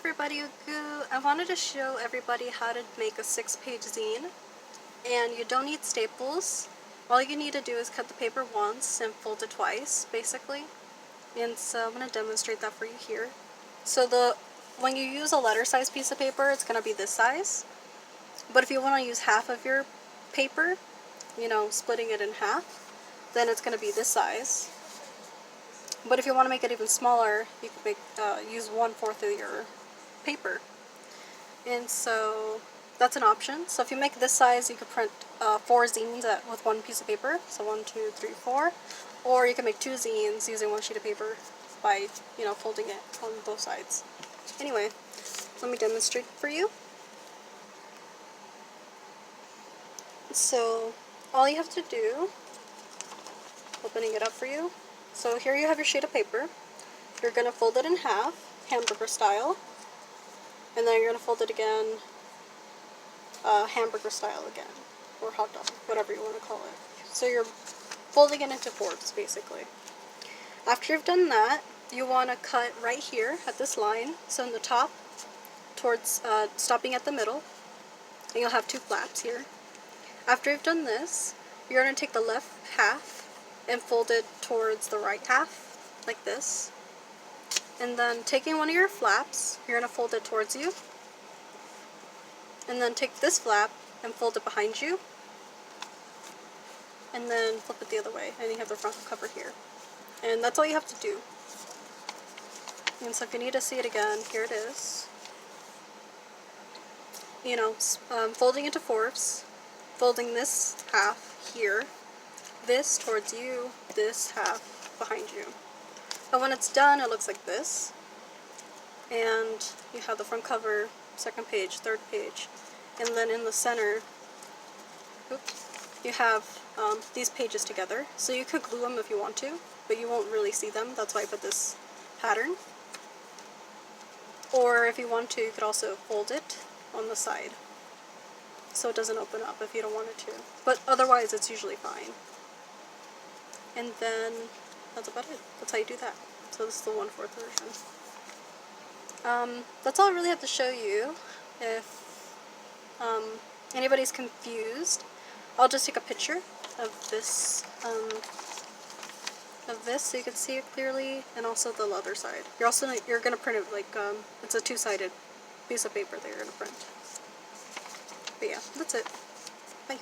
everybody, I wanted to show everybody how to make a 6-page zine, and you don't need staples. All you need to do is cut the paper once and fold it twice, basically. And so I'm going to demonstrate that for you here. So when you use a letter size piece of paper, it's going to be this size. But if you want to use half of your paper, splitting it in half, then it's going to be this size. But if you want to make it even smaller, you can use 1/4 of your paper. And so that's an option. So if you make this size, you could print 4 zines with one piece of paper. So 1, 2, 3, 4. Or you can make 2 zines using one sheet of paper by, folding it on both sides. Anyway, let me demonstrate for you. So all you have to do, opening it up for you. So here you have your sheet of paper. You're going to fold it in half, hamburger style. And then you're going to fold it again, hamburger style again, or hot dog, whatever you want to call it. So you're folding it into 4s, basically. After you've done that, you want to cut right here at this line, so in the top, towards stopping at the middle, and you'll have 2 flaps here. After you've done this, you're going to take the left half and fold it towards the right half, like this. And then taking one of your flaps, you're going to fold it towards you. And then take this flap and fold it behind you. And then flip it the other way, and you have the front cover here. And that's all you have to do. And so if you need to see it again, here it is. Folding into 4s, folding this half here, this towards you, this half behind you. And when it's done, it looks like this. And you have the front cover, 2nd page, 3rd page. And then in the center, you have these pages together. So you could glue them if you want to, but you won't really see them. That's why I put this pattern. Or if you want to, you could also fold it on the side, so it doesn't open up if you don't want it to. But otherwise, it's usually fine. And then that's about it. That's how you do that. So this is the 1/4 version. That's all I really have to show you. If anybody's confused, I'll just take a picture of this, so you can see it clearly, and also the other side. You're gonna print it like it's a 2-sided piece of paper that you're gonna print. But yeah, that's it. Bye.